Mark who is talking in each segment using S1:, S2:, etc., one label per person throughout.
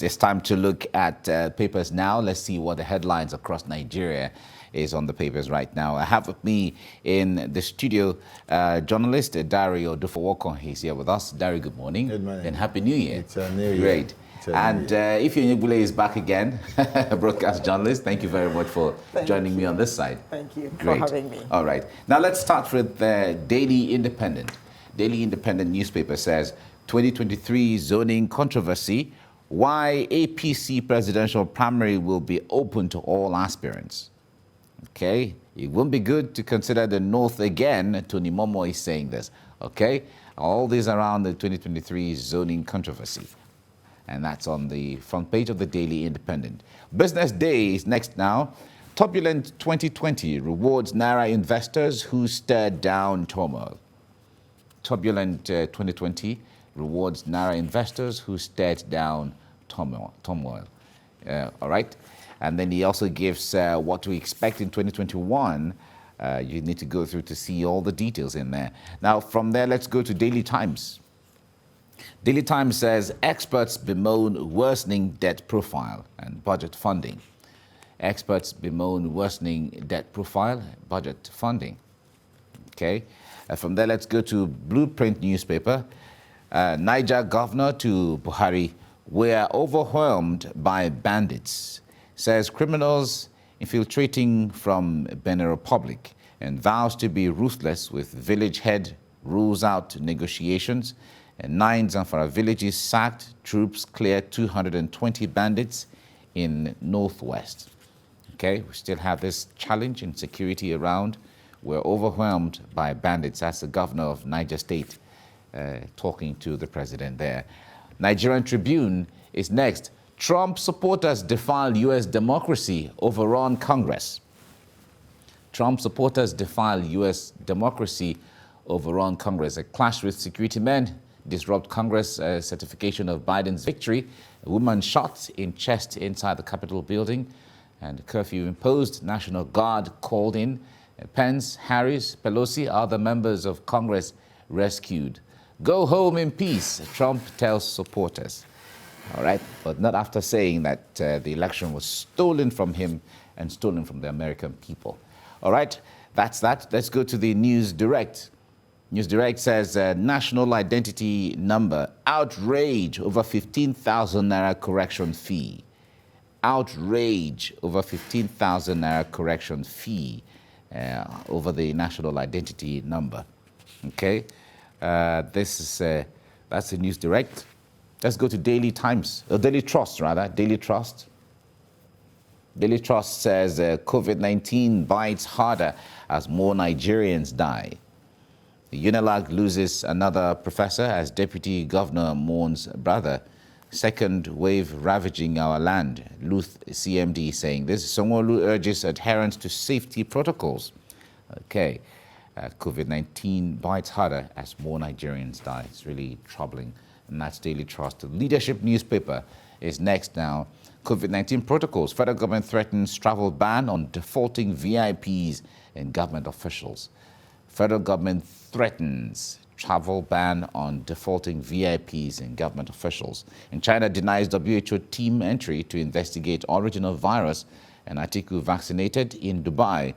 S1: It's time to look at papers now. Let's see what the headlines across Nigeria is on the papers right now. I have with me in the studio journalist Dario Dufowokon. He's here with us. Dario, good morning.
S2: Good morning.
S1: And Happy New Year.
S2: It's a new year.
S1: Great. And Ifeanyi Bule is back again, broadcast journalist. Thank you very much for joining me on this side.
S3: Thank you
S1: Great.
S3: for having me.
S1: All right. Now let's start with the Daily Independent. Daily Independent newspaper says 2023 zoning controversy, why APC presidential primary will be open to all aspirants. Okay, it won't be good to consider the North again. Tony Momo is saying this. Okay, all this around the 2023 zoning controversy. And that's on the front page of the Daily Independent. Business Day is next now. Turbulent 2020 rewards Naira investors who stared down turmoil. Turbulent 2020 rewards Naira investors who stared down turmoil. All right. And then he also gives what we expect in 2021. You need to go through to see all the details in there. Now, from there, let's go to Daily Times. Daily Times says experts bemoan worsening debt profile and budget funding. Experts bemoan worsening debt profile, budget funding. Okay. From there, let's go to Blueprint newspaper. Niger governor to Buhari, we are overwhelmed by bandits, says criminals infiltrating from Benin Republic, and vows to be ruthless with village head, rules out negotiations. And 9 Zamfara villages sacked, troops cleared 220 bandits in Northwest. Okay, we still have this challenge in security around. We're overwhelmed by bandits. That's the governor of Niger State talking to the president there. Nigerian Tribune is next. Trump supporters defile U.S. democracy, overrun Congress. Trump supporters defile U.S. democracy, overrun Congress. A clash with security men disrupt Congress certification of Biden's victory. A woman shot in chest inside the Capitol building. And curfew imposed. National Guard called in. Pence, Harris, Pelosi, other members of Congress rescued. Go home in peace, Trump tells supporters. All right, but not after saying that the election was stolen from him and stolen from the American people. All right, that's that. Let's go to the News Direct. News Direct says national identity number, outrage over 15,000 naira correction fee. Outrage over 15,000 naira correction fee over the national identity number. Okay, that's the News Direct. Let's go to Daily Times, Daily Trust rather, Daily Trust. Daily Trust says COVID-19 bites harder as more Nigerians die. UNILAG loses another professor as Deputy Governor mourns brother. Second wave ravaging our land. Luth CMD saying this. Sanwo-Olu urges adherence to safety protocols. Okay, COVID-19 bites harder as more Nigerians die. It's really troubling. And that's Daily Trust. The Leadership newspaper is next now. COVID-19 protocols. Federal government threatens travel ban on defaulting VIPs and government officials. Federal government threatens travel ban on defaulting VIPs and government officials. And China denies WHO team entry to investigate original virus and Atiku vaccinated in Dubai.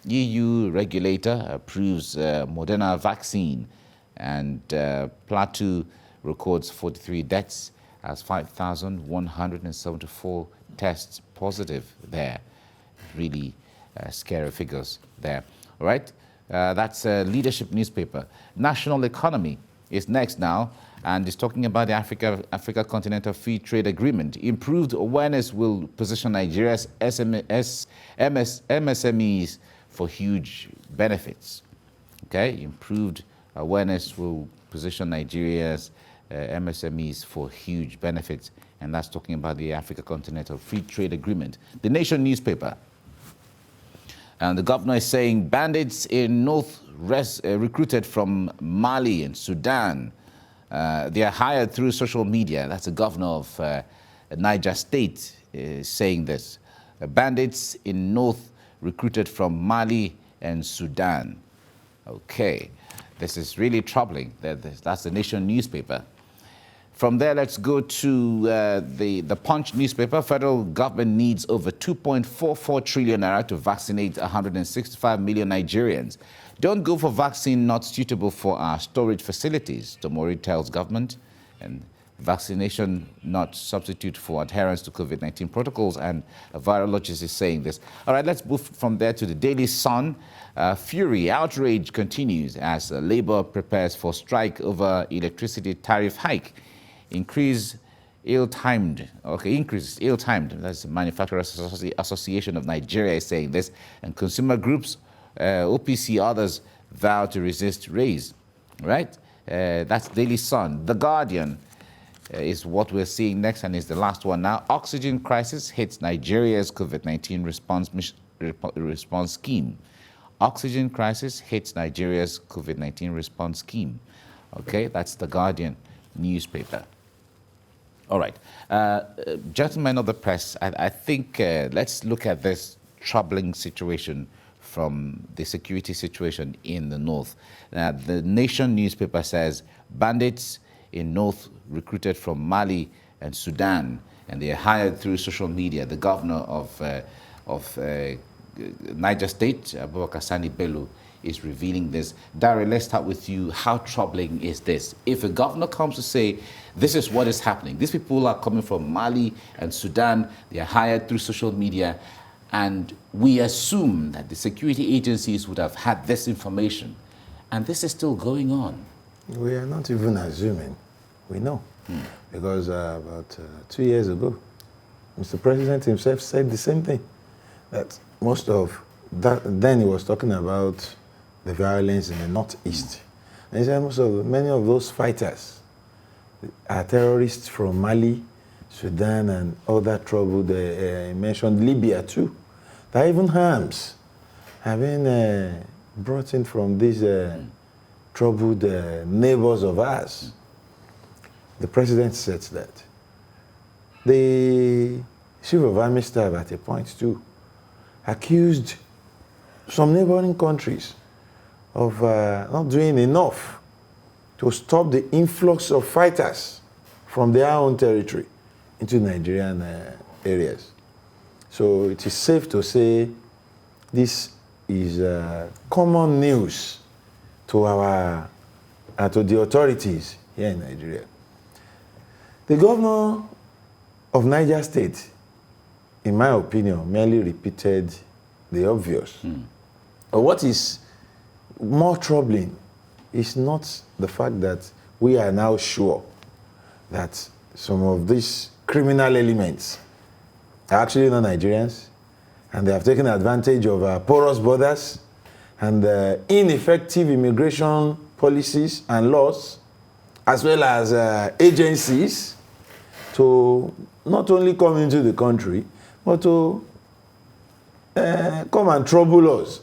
S1: EU regulator approves Moderna vaccine, and Plateau records 43 deaths as 5,174 tests positive there. Really scary figures there. All right. That's a Leadership newspaper. National Economy is next now, and is talking about the Africa Continental Free Trade Agreement. Improved awareness will position Nigeria's MSMEs for huge benefits. Okay, improved awareness will position Nigeria's MSMEs for huge benefits, and that's talking about the Africa Continental Free Trade Agreement. The Nation newspaper. And the governor is saying bandits in North recruited from Mali and Sudan. They are hired through social media. That's the governor of Niger State saying this. Bandits in North recruited from Mali and Sudan. Okay, this is really troubling. That's the Nation newspaper. From there, let's go to the Punch newspaper. Federal government needs over 2.44 trillion naira to vaccinate 165 million Nigerians. Don't go for vaccine not suitable for our storage facilities, Tomori tells government. And vaccination not substitute for adherence to COVID-19 protocols, and a virologist is saying this. All right, let's move from there to the Daily Sun. Fury, outrage continues as Labour prepares for strike over electricity tariff hike. Increase ill-timed. That's the Manufacturers Association of Nigeria is saying this. And consumer groups, OPC, others vow to resist raise. Right? That's Daily Sun. The Guardian is what we're seeing next, and is the last one now. Oxygen crisis hits Nigeria's COVID-19 response scheme. Oxygen crisis hits Nigeria's COVID-19 response scheme. Okay, that's the Guardian newspaper. All right. Gentlemen of the press, I think let's look at this troubling situation from the security situation in the north. The Nation newspaper says bandits in north recruited from Mali and Sudan, and they are hired through social media. The governor of Niger State, Abubakar Sani Bello, is revealing this. Dare, let's start with you. How troubling is this? If a governor comes to say, this is what is happening, these people are coming from Mali and Sudan, they are hired through social media, and we assume that the security agencies would have had this information, and this is still going on.
S2: We are not even assuming. We know. Because about 2 years ago, Mr. President himself said the same thing. That most of that, then he was talking about the violence in the northeast. And he said many of those fighters are terrorists from Mali, Sudan, and other troubled, he mentioned Libya too. That even arms have been brought in from these troubled neighbors of ours. The president said that. The chief of army staff at a point too accused some neighboring countries of not doing enough to stop the influx of fighters from their own territory into Nigerian areas. So it is safe to say this is common news to our to the authorities here in Nigeria. The governor of Niger State, in my opinion, merely repeated the obvious. But what is more troubling is not the fact that we are now sure that some of these criminal elements are actually not Nigerians, and they have taken advantage of our porous borders and ineffective immigration policies and laws, as well as agencies, to not only come into the country, but to come and trouble us.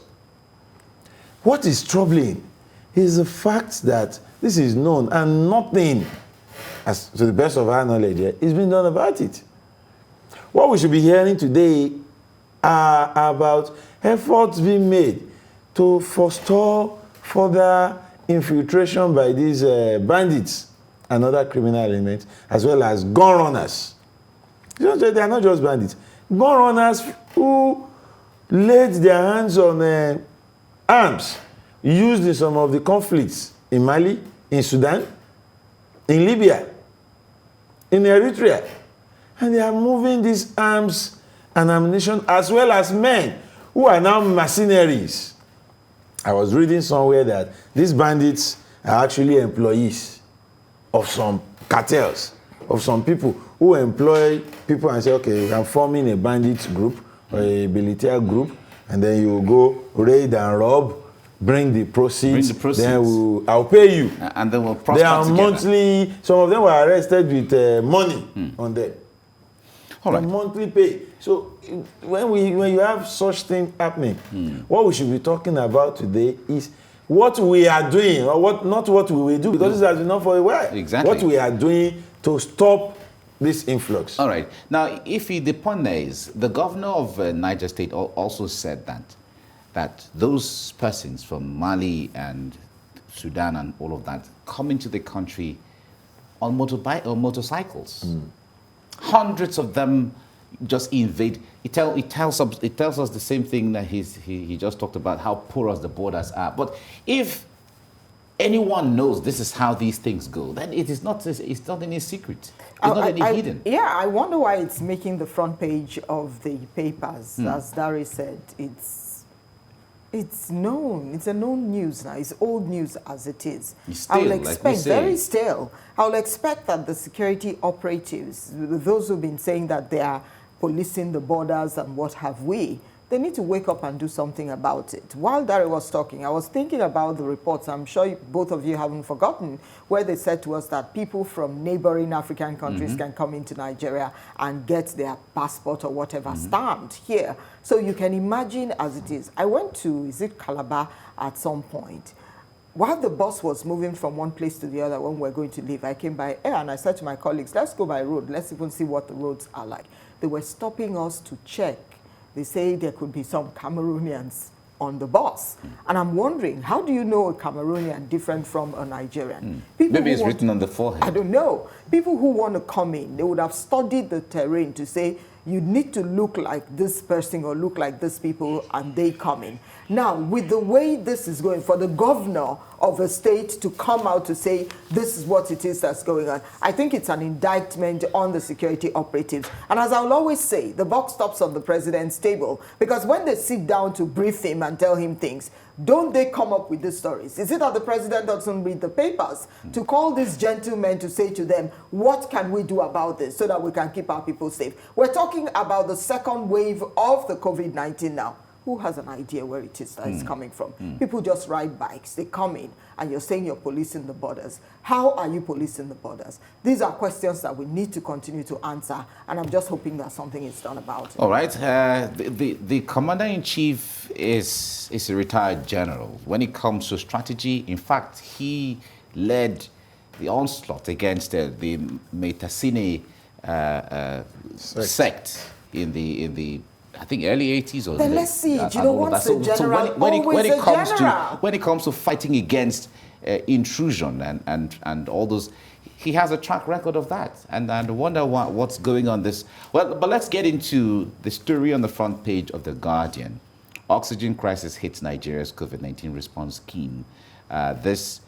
S2: What is troubling is the fact that this is known and nothing, as to the best of our knowledge, is being done about it. What we should be hearing today are about efforts being made to forestall further infiltration by these bandits and other criminal elements, as well as gun runners. They are not just bandits. Gun runners who laid their hands on arms used in some of the conflicts in Mali, in Sudan, in Libya, in Eritrea. And they are moving these arms and ammunition, as well as men who are now mercenaries. I was reading somewhere that these bandits are actually employees of some cartels, of some people who employ people and say, okay, I'm forming a bandit group or a military group, and then you go raid and rob, bring the proceeds, then I'll pay you.
S1: And then we'll prosper
S2: They are
S1: together.
S2: monthly, some of them were arrested with money on them.
S1: All right.
S2: Monthly pay. So when you have such thing happening, what we should be talking about today is what we are doing, or not what we will do, because this has been done for a while.
S1: Exactly.
S2: What we are doing to stop this influx.
S1: All right. Now, if the point is, the governor of Niger State also said that those persons from Mali and Sudan and all of that come into the country on motorcycles. Hundreds of them just invade. It tells us the same thing that he just talked about, how porous the borders are. But if anyone knows this is how these things go, then it's not any secret. It's not any hidden.
S3: Yeah, I wonder why it's making the front page of the papers. As Dari said, it's known. It's a known news now. It's old news as it is.
S1: Still,
S3: I will expect,
S1: like we say.
S3: very still, I will expect that the security operatives, those who've been saying that they are policing the borders and what have we, they need to wake up and do something about it. While Dari was talking, I was thinking about the reports, I'm sure both of you haven't forgotten, where they said to us that people from neighboring African countries can come into Nigeria and get their passport or whatever stamped here. So you can imagine as it is. I went to, is it Calabar at some point? While the bus was moving from one place to the other when we were going to leave, I came by air and I said to my colleagues, let's go by road. Let's even see what the roads are like. They were stopping us to check. They say there could be some Cameroonians on the bus. And I'm wondering, how do you know a Cameroonian different from a Nigerian?
S1: Maybe it's written on the forehead.
S3: I don't know. People who want to come in, they would have studied the terrain to say, you need to look like this person or look like this people, and they come in. Now, with the way this is going, for the governor of a state to come out to say this is what it is that's going on, I think it's an indictment on the security operatives. And as I will always say, the buck stops on the president's table, because when they sit down to brief him and tell him things, don't they come up with these stories? Is it that the president doesn't read the papers to call these gentlemen to say to them, what can we do about this so that we can keep our people safe? We're talking about the second wave of the COVID-19 now. Who has an idea where it is that it's coming from? People just ride bikes, they come in, and you're saying you're policing the borders. How are you policing the borders? These are questions that we need to continue to answer, and I'm just hoping that something is done about it.
S1: All right. The commander-in-chief is a retired general. When it comes to strategy, in fact, he led the onslaught against the Metasine sect in the I think early 80s or
S3: then let's see. You know, once a general,
S1: when it comes to fighting against intrusion and all those, he has a track record of that. And I wonder what's going on this. Well, but let's get into the story on the front page of The Guardian. Oxygen crisis hits Nigeria's COVID-19 response scheme. This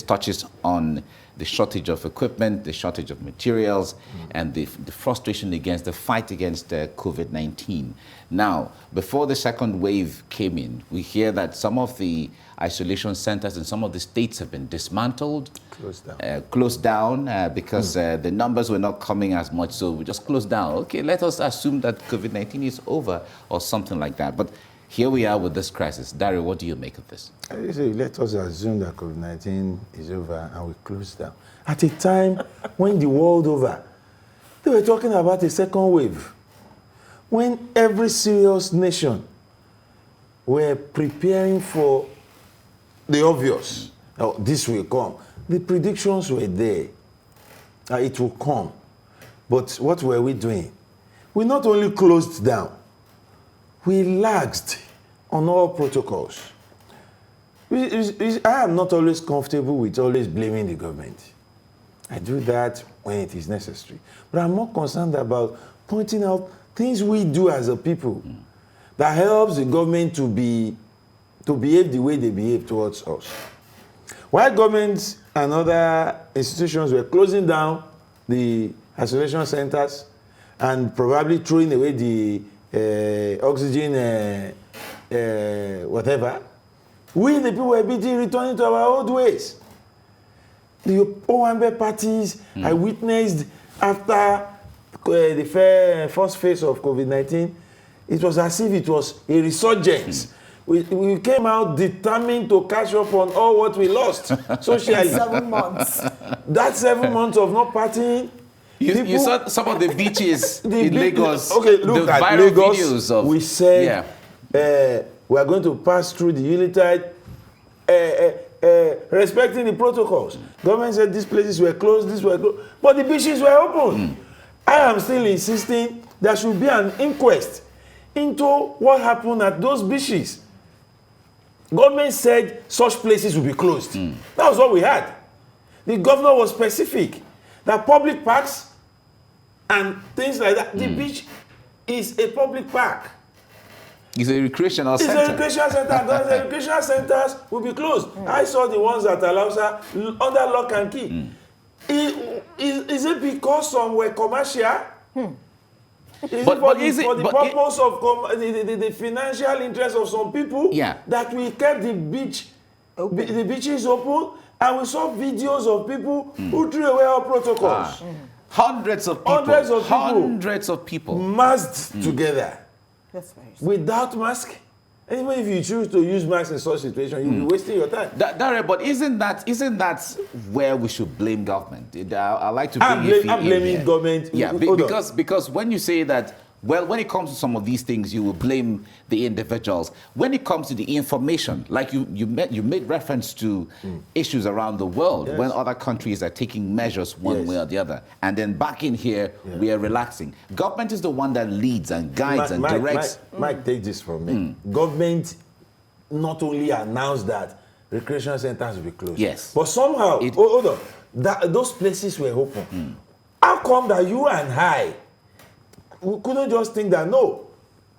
S1: touches on the shortage of equipment, the shortage of materials, and the frustration against the fight against COVID-19. Now, before the second wave came in, we hear that some of the isolation centers in some of the states have been dismantled, closed down because the numbers were not coming as much, so we just closed down. Okay, let us assume that COVID-19 is over or something like that. But here we are with this crisis. Dario, what do you make of this?
S2: I say, let us assume that COVID-19 is over and we close down. At a time when the world over, they were talking about a second wave. When every serious nation were preparing for the obvious, this will come. The predictions were there. It will come. But what were we doing? We not only closed down, we laxed on all protocols. I am not always comfortable with always blaming the government. I do that when it is necessary. But I'm more concerned about pointing out things we do as a people that helps the government to behave the way they behave towards us. While governments and other institutions were closing down the isolation centers and probably throwing away the oxygen, whatever, we, the people, were busy returning to our old ways. The Owambe parties I witnessed after the first phase of COVID-19, it was as if it was a resurgence. We came out determined to catch up on all what we lost socially.
S3: 7 months.
S2: That 7 months of not partying.
S1: You saw some of the beaches in Lagos.
S2: Okay, look
S1: the
S2: at
S1: viral
S2: Lagos.
S1: Videos of,
S2: we said we are going to pass through the Unitide, respecting the protocols. Government said these places were closed, these were closed, but the beaches were open. I am still insisting there should be an inquest into what happened at those beaches. Government said such places will be closed. That was what we had. The governor was specific that public parks and things like that, the beach is a public park.
S1: It's a recreational
S2: It's
S1: center.
S2: a recreational center. Because the recreational centers will be closed. I saw the ones at Alausa under lock and key. Is it because some were commercial? Is
S1: But-
S2: it for
S1: but
S2: the,
S1: is it-
S2: for the
S1: but it-
S2: purpose of the financial interest of some people
S1: Yeah.
S2: that we kept the the beaches open, and we saw videos of people who threw away our protocols,
S1: Hundreds of people.
S2: Hundreds of people.
S1: Hundreds of people.
S2: masked together
S3: That's very sad.
S2: without mask. And even if you choose to use masks in such situation, you'll be wasting your time.
S1: Dare, but isn't that where we should blame government? I like to bring
S2: I'm
S1: Ife in
S2: blaming
S1: here.
S2: government.
S1: Yeah,
S2: Hold on.
S1: because when you say that, well, when it comes to some of these things, you will blame the individuals. When it comes to the information, like you made reference to issues around the world,
S2: Yes.
S1: when other countries are taking measures one
S2: Yes.
S1: way or the other, and then back in here we are relaxing. Government is the one that leads and guides and directs.
S2: Mike, take this from me. Government not only announced that recreational centers will be closed.
S1: Yes.
S2: But somehow,
S1: It-
S2: hold on, those places were open. How come that you and I we couldn't just think that, no,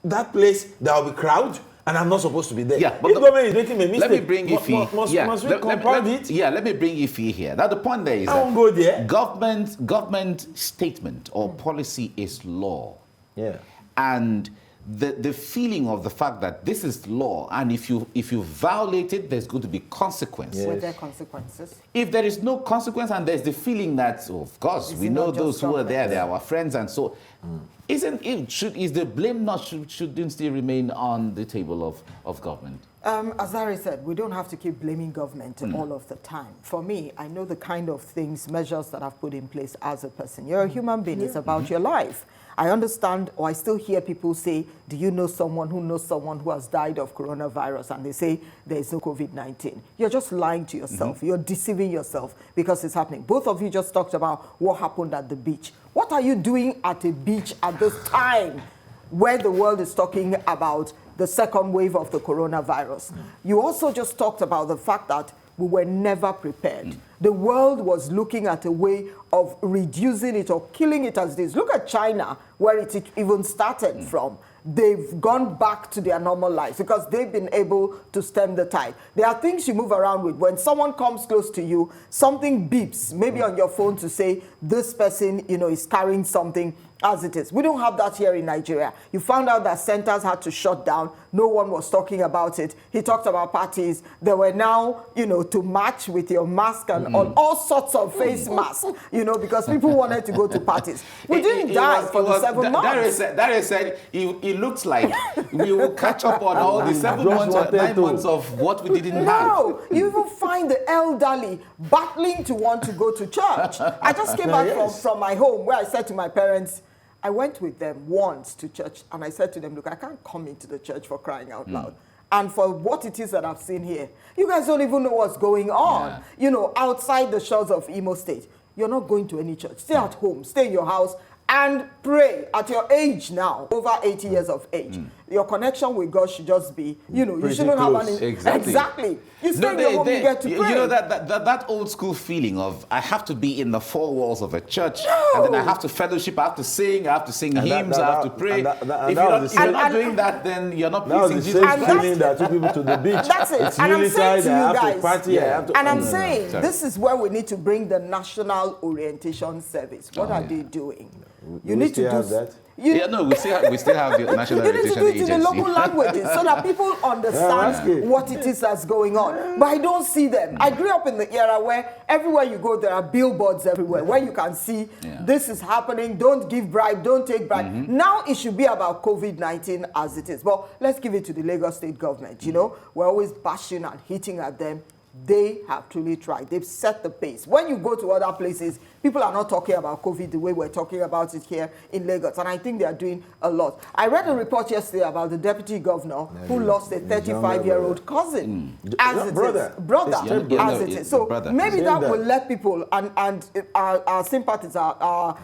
S2: that place, there will be crowd, and I'm not supposed to be there?
S1: Yeah, but
S2: if
S1: the-
S2: government is making a mistake,
S1: Let me bring Ife.
S2: must we compound it?
S1: Yeah, let me bring Ife here. Now the point there is
S2: I won't go there.
S1: government statement or policy is law.
S2: Yeah.
S1: And the feeling of the fact that this is law, and if you violate it, there's going to be consequences.
S3: Were there consequences?
S1: If there is no consequence and there's the feeling that, oh, of course,
S3: Is
S1: we
S3: it
S1: know
S3: not just
S1: those who are there,
S3: government?
S1: they're our friends, and so is the blame not shouldn't still remain on the table of government?
S3: As Larry said, we don't have to keep blaming government all of the time. For me, I know the kind of things, measures that I've put in place as a person. You're a human being. It's about your life. I understand, or I still hear people say, do you know someone who has died of coronavirus? And they say there is no COVID-19. You're just lying to yourself. You're deceiving yourself because it's happening. Both of you just talked about what happened at the beach. What are you doing at a beach at this time where the world is talking about the second wave of the coronavirus? You also just talked about the fact that we were never prepared. The world was looking at a way of reducing it or killing it as it is. Look at China, where it even started from. They've gone back to their normal lives because they've been able to stem the tide. There are things you move around with. When someone comes close to you, something beeps, maybe on your phone, to say this person, is carrying something as it is. We don't have that here in Nigeria. You found out that centers had to shut down. No one was talking about it. He talked about parties. They were now, to match with your mask and all sorts of face masks, because people wanted to go to parties. We didn't die for the 7 months.
S1: Dare said it looks like we will catch up on all the 7
S2: just
S1: months or
S2: wanted
S1: 9
S2: to.
S1: months of what we didn't have.
S3: No, you even find the elderly battling to want to go to church. I just came back from my home where I said to my parents, I went with them once to church, and I said to them, look, I can't come into the church for crying out loud. And for what it is that I've seen here, you guys don't even know what's going on, outside the shores of Imo State. You're not going to any church. Stay at home, stay in your house, and pray. At your age now, over 80 years of age, your connection with God should just be, you
S2: Pretty
S3: shouldn't have
S2: close.
S3: any...
S1: Exactly.
S3: You stay in your home, you get to pray.
S1: You know that old school feeling of I have to be in the four walls of a church, and then I have to fellowship, I have to sing hymns, I have to pray. If you're not doing that, then you're not
S2: That was
S1: pleasing
S2: the
S1: Jesus
S2: same
S1: Christ.
S2: feeling that took people to the beach.
S3: That's it.
S2: It's
S3: And I'm
S2: really
S3: saying
S2: tired,
S3: to
S2: I
S3: you
S2: have
S3: guys,
S2: to party, I have to...
S3: and I'm saying
S1: Sorry.
S3: this is where we need to bring the National Orientation Service. What are they doing? You need to do
S2: have that.
S1: We still have the National
S3: You need to
S1: Orientation
S3: do it in the
S1: Agency.
S3: local languages so that people understand what it is that's going on. But I don't see them. I grew up in the era where everywhere you go, there are billboards everywhere where you can see this is happening. Don't give bribe. Don't take bribe. Now it should be about COVID-19 as it is. But let's give it to the Lagos state government. We're always bashing and hitting at them. They have truly tried. They've set the pace. When you go to other places, people are not talking about COVID the way we're talking about it here in Lagos. And I think they are doing a lot. I read a report yesterday about the deputy governor who lost a 35-year-old cousin.
S2: Brother.
S3: As it is. So
S1: Brother.
S3: maybe
S2: Same
S3: that
S2: dad.
S3: will let people, and our sympathies, our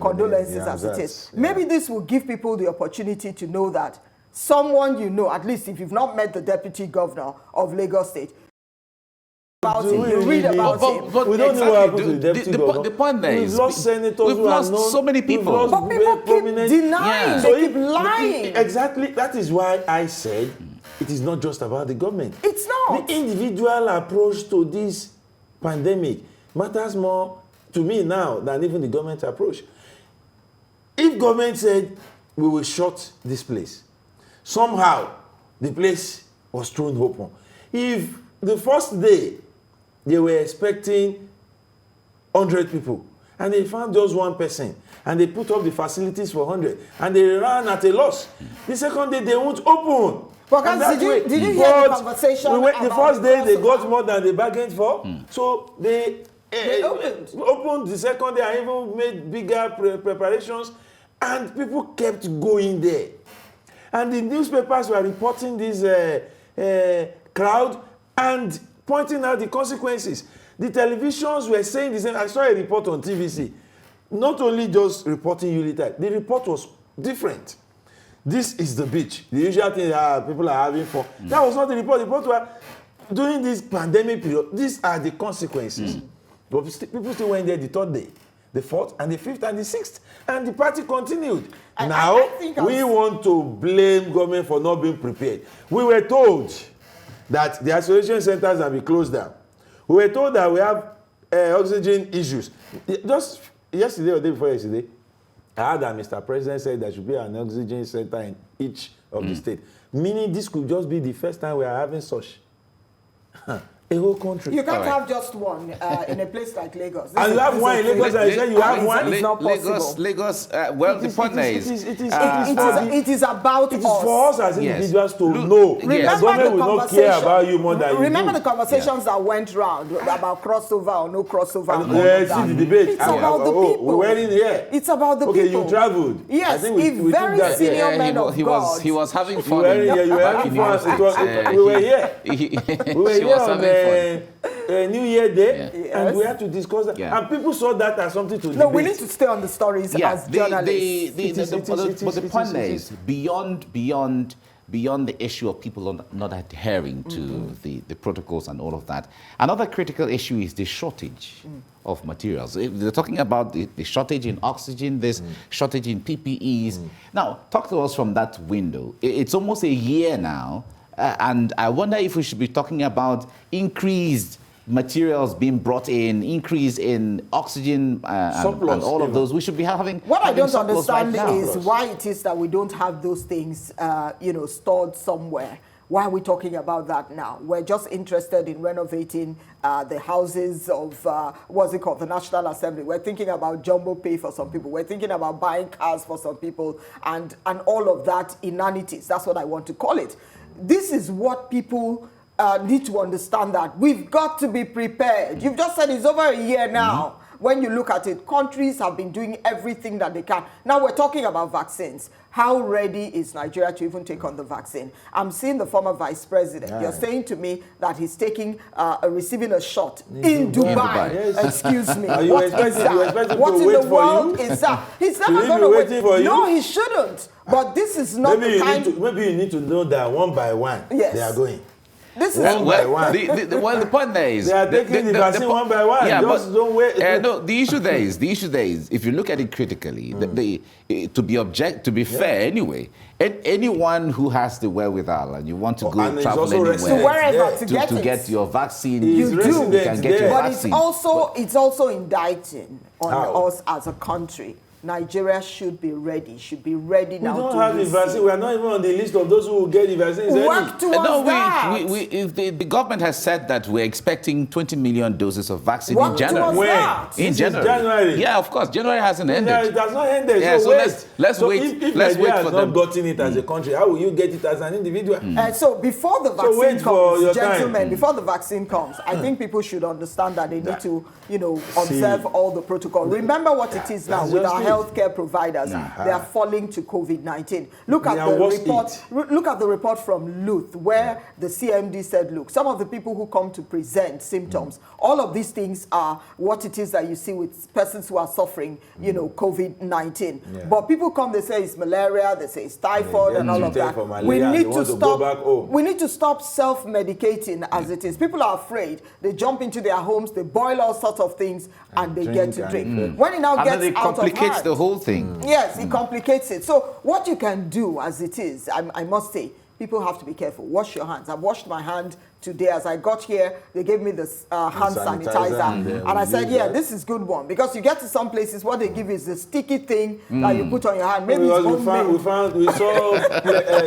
S3: condolences as it is. Maybe this will give people the opportunity to know that someone at least if you've not met the deputy governor of Lagos State, about him. You read about him.
S1: But
S2: we don't know what happened to the deputy governor.
S1: The point there
S2: we've
S1: is
S2: lost senators
S1: we've
S2: who are
S1: lost
S2: known,
S1: so many
S2: we've
S1: people.
S2: lost
S3: But people keep
S2: prominent-
S3: denying.
S1: Yeah.
S3: They
S2: So
S3: keep lying.
S2: Exactly. That is why I said it is not just about the government.
S3: It's not.
S2: The individual approach to this pandemic matters more to me now than even the government approach. If government said we will shut this place, somehow the place was thrown open. If the first day they were expecting 100 people and they found just one person and they put up the facilities for 100 and they ran at a loss, the second day they won't open.
S3: But
S2: And
S3: guys,
S2: that way-
S3: did you hear the
S2: but
S3: conversation
S2: the
S3: about
S2: first
S3: the
S2: day they
S3: cost
S2: got
S3: of-
S2: more than they bargained for, so they
S3: opened.
S2: the second day and even made bigger preparations, and people kept going there. And the newspapers were reporting this crowd and pointing out the consequences. The televisions were saying the same. I saw a report on TVC, not only just reporting Unity, the report was different. This is the beach. The usual thing that people are having fun. That was not the report. The report was during this pandemic period. These are the consequences. But people still went there the third day, the fourth, and the fifth, and the sixth, and the party continued. Now
S3: I think
S2: we want to blame government for not being prepared. We were told that the isolation centers have been closed down. We were told that we have oxygen issues. Just yesterday or the day before yesterday, I heard that Mr. President said there should be an oxygen center in each of the states. Meaning this could just be the first time we are having such. A whole country.
S3: You can't have just one in a place like Lagos.
S2: And you have one in Lagos, and you say you have one.
S3: It's not possible.
S1: Lagos. Well, the point is,
S3: It is about
S2: It is
S3: us.
S2: for us as
S1: Yes.
S2: individuals to
S1: Look,
S2: know
S1: yes.
S2: that government will not care about you more than you
S3: Remember
S2: do.
S3: the conversations that went round about crossover or no crossover. and all
S2: Yeah,
S3: of that.
S2: see the debate.
S3: It's about the people.
S2: We were in here.
S3: It's about the
S2: Okay,
S3: people.
S2: you traveled. I
S3: Yes,
S2: think we
S3: if
S2: took
S3: very
S2: that.
S3: senior
S1: Yeah,
S3: men of
S1: he
S3: God.
S1: was having
S2: You
S1: fun.
S2: were in here. You were
S1: back
S2: having
S1: in
S2: fun.
S1: United States.
S2: We were here.
S1: We
S2: We were
S1: he
S2: here
S1: was
S2: on
S1: having fun.
S2: New Year Day,
S3: Yeah.
S2: and we
S3: Yes.
S2: had to discuss that.
S1: Yeah.
S2: And people saw that as something to
S3: No,
S2: debate.
S3: we need to stay on the stories as journalists.
S1: Beyond the issue of people not adhering to the protocols and all of that, another critical issue is the shortage of materials. They're talking about the shortage in oxygen, this shortage in PPEs. Now, talk to us from that window. It's almost a year now, and I wonder if we should be talking about increased materials being brought in, increase in oxygen and all of those. We should be having.
S3: What I
S1: having
S3: don't
S1: surplus
S3: understand
S1: right now.
S3: is why it is that we don't have those things, stored somewhere. Why are we talking about that now? We're just interested in renovating the houses of, what's it called, the National Assembly. We're thinking about jumbo pay for some people. We're thinking about buying cars for some people and all of that inanities. That's what I want to call it. This is what people need to understand, that we've got to be prepared. You've just said it's over a year now. When you look at it, countries have been doing everything that they can. Now we're talking about vaccines. How ready is Nigeria to even take on the vaccine? I'm seeing the former vice president. You're saying to me that he's receiving a shot in Dubai.
S2: Yes.
S3: Excuse me.
S2: Are you
S3: What is
S2: expecting-
S3: that?
S2: you expect him
S3: What
S2: to
S3: in
S2: wait
S3: the
S2: for
S3: world
S2: you?
S3: is that? He's never
S2: Should he
S3: going
S2: be
S3: to
S2: waiting for you?
S3: No, he shouldn't. But this is not
S2: Maybe
S3: the
S2: you,
S3: kind.
S2: maybe you need to know that one by one
S3: Yes.
S2: they are going.
S3: This is
S2: One by
S1: Well,
S2: one.
S1: the point there is
S2: They are taking the vaccine one by one. Just don't wait.
S1: No, the issue there is, if you look at it critically, to be fair anyway, anyone who has the wherewithal and you want to go
S2: and it's
S1: travel
S2: also
S1: anywhere
S2: resident
S3: to wherever
S2: there.
S3: to
S1: to
S3: get it.
S1: get your vaccine,
S2: He's
S3: You do.
S2: resident
S1: you can get your
S2: there.
S3: But it's
S1: vaccine.
S3: also indicting on
S2: How?
S3: us as a country. Nigeria should be ready
S2: We
S3: now
S2: don't
S3: to
S2: have the
S3: receive.
S2: vaccine. We are not even on the list of those who will get the vaccines.
S3: Work towards
S1: No,
S3: that.
S1: if the government has said that we're expecting 20 million doses of vaccine
S3: Work
S1: in January.
S3: towards
S2: When?
S3: that.
S1: In
S2: This is
S1: January.
S2: January.
S1: Yeah, of course. January hasn't ended.
S2: It has not ended.
S1: Yeah,
S2: so
S1: so
S2: wait.
S1: let's
S2: So
S1: wait.
S2: If
S1: Let's
S2: Nigeria
S1: wait
S2: has
S1: for
S2: not
S1: them.
S2: gotten it as a country, how will you get it as an individual?
S3: So before the vaccine
S2: wait for your
S3: comes,
S2: time.
S3: gentlemen, before the vaccine comes, I think people should understand that they need to, observe all the protocol. Remember what it is now
S2: That's
S3: with
S2: just
S3: our
S2: it.
S3: healthcare providers, they are falling to COVID-19. Look at
S2: Yeah,
S3: the
S2: what's
S3: report.
S2: it?
S3: Look at the report from Luth, where the CMD said, look, some of the people who come to present symptoms, all of these things are what it is that you see with persons who are suffering, you know, COVID-19.
S2: Yeah.
S3: But people come, they say it's malaria, they say it's typhoid, and all of
S2: treated
S3: that.
S2: for
S3: We
S2: malaria,
S3: need
S2: they
S3: to
S2: want to go
S3: stop.
S2: back home.
S3: We need to stop self-medicating as it is. People are afraid. They jump into their homes, they boil all sorts of things, and they get to drink. When it now
S1: And
S3: gets
S1: then it
S3: out of
S1: complicates
S3: hand,
S1: the whole thing.
S3: yes, it complicates it. So what you can do as it is, I must say, people have to be careful. Wash your hands. I've washed my hand today. As I got here, they gave me this hand sanitizer. And I said, yeah, this is good one. Because you get to some places, what they give is the sticky thing that you put on your hand. Maybe it's homemade.
S2: we saw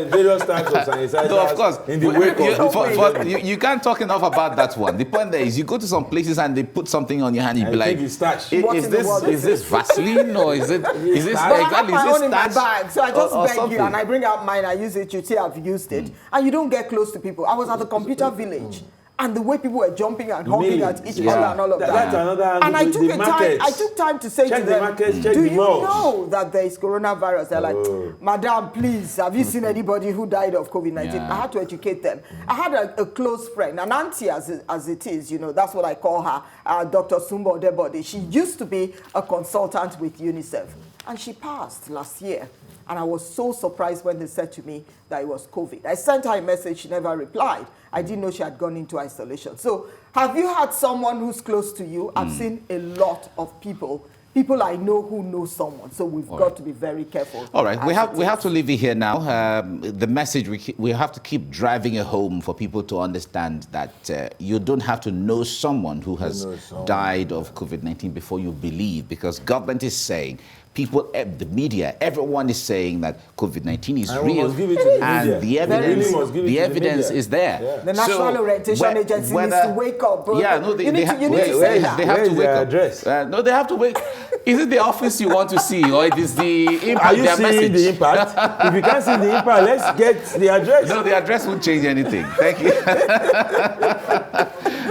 S2: various types of sanitizers
S1: No, of course.
S2: in the wake of
S1: You can't talk enough about that one. The point there is you go to some places and they put something on your hand, you be
S2: I
S1: like,
S2: think it's starch.
S3: What
S1: is
S3: in the
S1: this
S3: world
S1: is this Vaseline or is this
S3: But I have my own in my bag, so I just
S1: or
S3: beg you,
S1: something?
S3: and I bring out mine, I use it, you see I've used it, and you don't get close to people. I was at the computer village, and the way people were jumping and honking at each other and all of that.
S2: That's another angle.
S3: And I
S2: The markets.
S3: I took time to say
S2: Check
S3: to
S2: the
S3: them,
S2: markets, check
S3: do
S2: the
S3: you
S2: malls."
S3: know that there is coronavirus? They're like, Madam, please, have you seen anybody who died of COVID-19?
S1: Yeah.
S3: I had to educate them. I had a close friend, an auntie as it is, you know, that's what I call her, Dr. Sumbo Debode. She used to be a consultant with UNICEF, and she passed last year. And I was so surprised when they said to me that it was COVID. I sent her a message, she never replied. I didn't know she had gone into isolation. So have you had someone who's close to you? I've seen a lot of people I know who know someone. So we've got to be very careful.
S1: All right, we
S3: as it
S1: have
S3: is.
S1: to leave it here now. The message we have to keep driving it home for people to understand that you don't have to know someone who has died of COVID-19 before you believe, because government is saying, people, the media, everyone is saying that COVID-19 is
S2: And we
S1: real,
S2: must give it to the
S1: and
S2: media.
S1: the
S2: We really
S1: evidence,
S2: must give it to the
S1: evidence
S2: media.
S1: is there.
S2: Yeah.
S3: The National Orientation Agency needs to wake up. Bro.
S1: Yeah, no,
S3: you need to
S2: where
S3: say
S2: is-
S3: that.
S1: they have
S2: Where
S1: to
S2: is
S1: wake
S2: their
S1: up.
S2: address?
S1: No, they have to wake. Is it the office you want to see, or it is the impact?
S2: Are you
S1: their
S2: seeing
S1: message?
S2: the impact? If you can't see the impact, let's get the address.
S1: No, the address won't change anything. Thank you.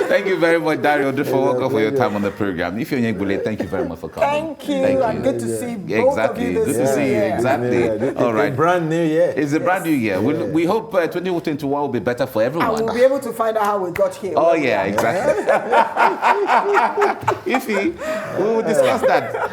S1: Thank you very much, Dario Odufo, for your time on the program. If you're Nyegbule, thank you very much for coming.
S3: Thank you, and good to see both
S1: Exactly.
S3: of you this
S1: Good to see you.
S3: year.
S1: Exactly. All right.
S2: Brand new year.
S1: It's a brand new year. We hope 2021 will be better for
S3: And
S1: everyone.
S3: we'll be able to find out how we got here.
S1: Oh, yeah, exactly. Ify, we will discuss that.